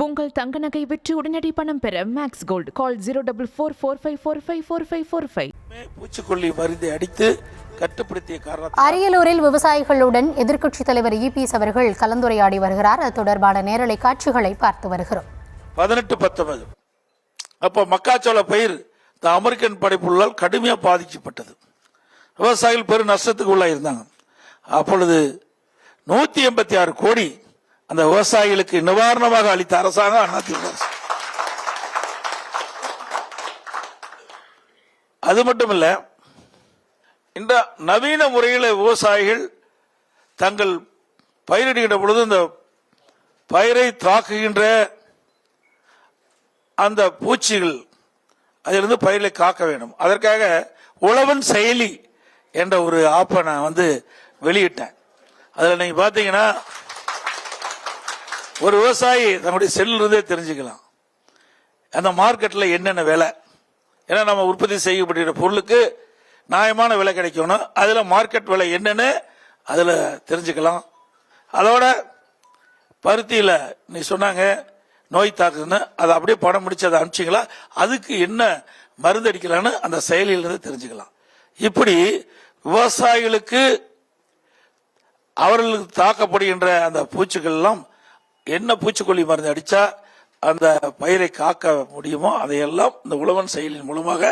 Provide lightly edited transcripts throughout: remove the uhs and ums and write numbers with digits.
உங்கள் தங்க நகை விற்று உடனடி பணம் பெற மேக்ஸ் கோல்ட் கால் 04445454545. பூச்சிக்கொல்லி மருந்தை அடித்து கட்டுப்படுத்திய காரணம். அரியலூரில் விவசாயிகளுடன் எதிர்க்கட்சித் தலைவர் இபிஎஸ் அவர்கள் கலந்துரையாடி வருகிறார். அது தொடர்பான நேரலை காட்சிகளை பார்த்து வருகிறோம். 18-19 அப்போ மக்காச்சோள பயிர் அமெரிக்கன் படைப்புள்ளால் கடுமையாக பாதிக்கப்பட்டது. விவசாயிகள் பெரும் நஷ்டத்துக்கு உள்ளாயிருந்தாங்க. அப்பொழுது 186 கோடி அந்த விவசாயிகளுக்கு நிவாரணமாக அளித்த அரசாங்கம் அதிமுக. அது மட்டுமல்ல, இந்த நவீன முறையில் விவசாயிகள் தங்கள் பயிரிடுகின்ற பொழுது இந்த பயிரை தாக்குகின்ற அந்த பூச்சிகள் அதிலிருந்து பயிரை காக்க வேண்டும். அதற்காக உழவன் செயலி என்ற ஒரு ஆப்பை நான் வெளியிட்டேன். அதில் நீங்க பார்த்தீங்கன்னா ஒரு விவசாயி தன்னுடைய செல்லிருந்தே தெரிஞ்சுக்கலாம் அந்த மார்க்கெட்டில் என்னென்ன விலை. ஏன்னா நம்ம உற்பத்தி செய்யப்படுகிற பொருளுக்கு நியாயமான விலை கிடைக்கணும். அதில் மார்க்கெட் விலை என்னன்னு அதில் தெரிஞ்சுக்கலாம். அதோட பருத்தியில் நீ சொன்னாங்க நோய் தாக்குதுன்னு அதை அப்படியே படம் முடிச்சு அதை அனுப்பிச்சிங்களா, அதுக்கு என்ன மருந்து அடிக்கலான்னு அந்த செயலியிலிருந்து தெரிஞ்சுக்கலாம். இப்படி விவசாயிகளுக்கு அவர்களுக்கு தாக்கப்படுகின்ற அந்த பூச்சிகள் எல்லாம் என்ன பூச்சிக்கொல்லி மருந்து அடிச்சா அந்த பயிரை காக்க முடியுமோ அதையெல்லாம் இந்த உழவன் செயலின் மூலமாக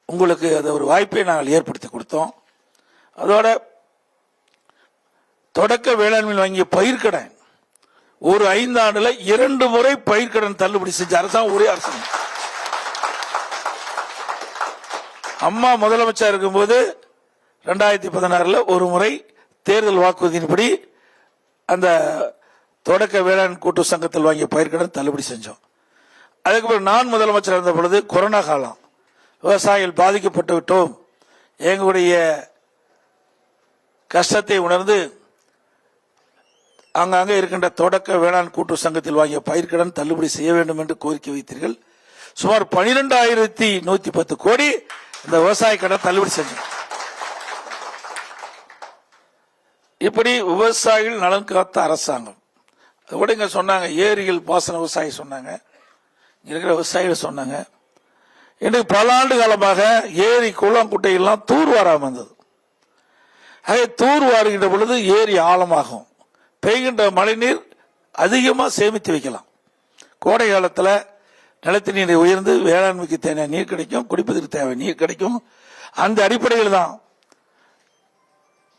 உங்களுக்கு அது ஒரு வாய்ப்பை நாங்கள் ஏற்படுத்தி கொடுத்தோம். அதோட தொடக்க வேளாண்மையில் வாங்கிய பயிர்க்கடன் ஒரு 5 ஆண்டுல 2 முறை பயிர்க்கடன் தள்ளுபடி செஞ்ச அரசாங்கம் ஒரே அரசாங்கம். அம்மா முதலமைச்சர் இருக்கும்போது 2016 ஒரு முறை தேர்தல் வாக்குறுதியின்படி அந்த தொடக்க வேளாண் கூட்டு சங்கத்தில் வாங்கிய பயிர்க்கடன் தள்ளுபடி செஞ்சோம். அதுக்கப்புறம் நான் முதலமைச்சர் இருந்த பொழுது கொரோனா காலம், விவசாயிகள் பாதிக்கப்பட்டு விட்டோம், எங்களுடைய கஷ்டத்தை உணர்ந்து அங்கங்கே இருக்கின்ற தொடக்க வேளாண் கூட்டு சங்கத்தில் வாங்கிய பயிர்க்கடன் தள்ளுபடி செய்ய வேண்டும் என்று கோரிக்கை வைத்தீர்கள். சுமார் 12,110 கோடி இந்த விவசாய கடன் தள்ளுபடி செஞ்சோம். இப்படி விவசாயிகள் நலன் காத்த அரசாங்கம். அதோட இங்க சொன்னாங்க ஏரிகள் பாசன விவசாயி சொன்னாங்க, இங்க இருக்கிற விவசாயிகள் சொன்னாங்க, இன்னைக்கு பல ஆண்டு காலமாக ஏரி குளம் குட்டையெல்லாம் தூர் வாராம இருந்தது. ஆக தூர் வாருகின்ற பொழுது ஏரி ஆழமாகும், பெய்கின்ற மழைநீர் அதிகமாக சேமித்து வைக்கலாம். கோடை காலத்தில் நிலத்தடி நீரை உயர்ந்து வேளாண்மைக்கு தேவையான நீர் கிடைக்கும், குடிப்பதற்கு தேவை நீர் கிடைக்கும். அந்த அடிப்படையில் தான்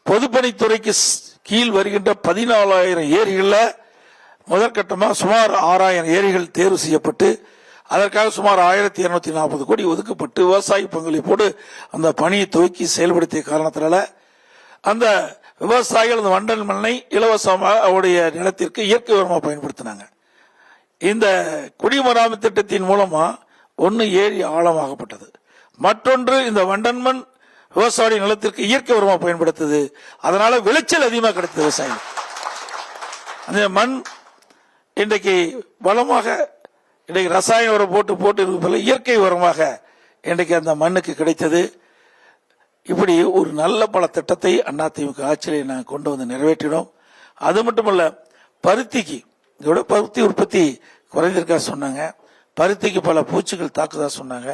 பொதுப்பணித்துறைக்கு கீழ் வருகின்ற 14,000 ஏரிகளில் முதற்கட்டமாக சுமார் 6,000 ஏரிகள் தேர்வு செய்யப்பட்டு அதற்காக சுமார் 1,240 கோடி ஒதுக்கப்பட்டு விவசாய பங்களிப்போடு அந்த பணியை துவக்கி செயல்படுத்திய காரணத்தினால அந்த விவசாயிகள் அந்த வண்டல் மண்ணை இலவசமாக அவருடைய நிலத்திற்கு இயற்கை உரமாக பயன்படுத்தினாங்க. இந்த குடிமராமத்து திட்டத்தின் மூலமா ஒன்று ஏரி ஆழமாகப்பட்டது, மற்றொன்று இந்த வண்டல் மண் விவசாய நிலத்திற்கு இயற்கை உரமாக பயன்படுத்துது. அதனால விளைச்சல் அதிகமாக கிடைத்தது விவசாயம். அந்த மண் இன்றைக்கு வளமாக இன்றைக்கு ரசாயன உரம் போட்டு இருப்பதில் இயற்கை உரமாக இன்றைக்கு அந்த மண்ணுக்கு கிடைத்தது. இப்படி ஒரு நல்ல பல திட்டத்தை அதிமுக ஆட்சியிலே நாங்கள் கொண்டு வந்து நிறைவேற்றினோம். அது மட்டுமல்ல, பருத்திக்கு இதோட பருத்தி உற்பத்தி குறைந்திருக்கா சொன்னாங்க, பருத்திக்கு பல பூச்சிகள் தாக்குதா சொன்னாங்க.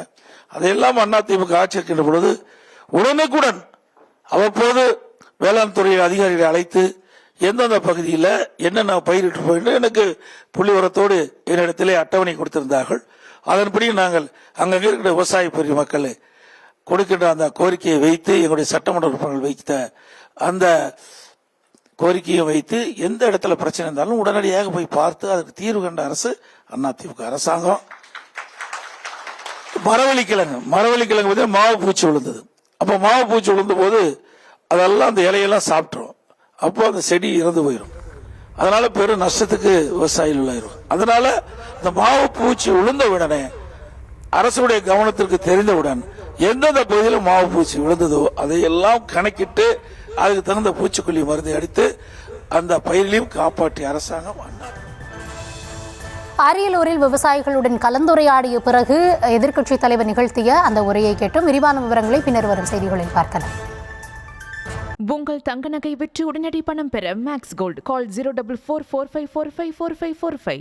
அதையெல்லாம் அதிமுக ஆட்சி இருக்கின்ற பொழுது உடனுக்குடன் அவ்வப்போது வேளாண் துறை அதிகாரிகளை அழைத்து எந்தெந்த பகுதியில் என்னென்ன பயிரிட்டு போயிட்டு எனக்கு புள்ளி உரத்தோடு என்னிடத்திலே அட்டவணை கொடுத்திருந்தார்கள். அதன்படி நாங்கள் அங்கங்கே இருக்கிற விவசாய பெரிய மக்கள் கொடுக்கின்ற அந்த கோரிக்கையை வைத்து எங்களுடைய சட்டமன்ற உறுப்பினர்கள் வைத்த அந்த கோரிக்கையை வைத்து எந்த இடத்துல பிரச்சனை இருந்தாலும் உடனடியாக போய் பார்த்து அதற்கு தீர்வு கண்ட அரசு அதிமுக அரசாங்கம். மரவள்ளிக்கிழங்கு மாவு பூச்சி விழுந்தது. அப்போ மாவு பூச்சி விழுந்த போது அதெல்லாம் அந்த இலையெல்லாம் சாப்பிட்டுரும், அப்போ அந்த செடி இறந்து போயிடும். அதனால பெரும் நஷ்டத்துக்கு விவசாயிகள் உள்ளாயிரும். அதனால இந்த மாவு பூச்சி விழுந்த உடனே அரசுடைய கவனத்திற்கு தெரிந்தவுடன் எந்தெந்த பகுதியில் மாவு பூச்சி விழுந்ததோ அதையெல்லாம் கணக்கிட்டு அதுக்கு தகுந்த பூச்சிக்கொல்லி மருந்தை அடித்து அந்த பயிரையும் காப்பாற்றிய அரசாங்கம். அரியலூரில் விவசாயிகளுடன் கலந்துரையாடிய பிறகு எதிர்க்கட்சித் தலைவர் நிகழ்த்திய அந்த உரையை கேட்டும். விரிவான விவரங்களை பின்னர் வரும் செய்திகளில் பார்க்கலாம். உங்கள் தங்க நகை விற்று உடனடி பணம் பெற மேக்ஸ் கோல்ட் கால் 04445454545.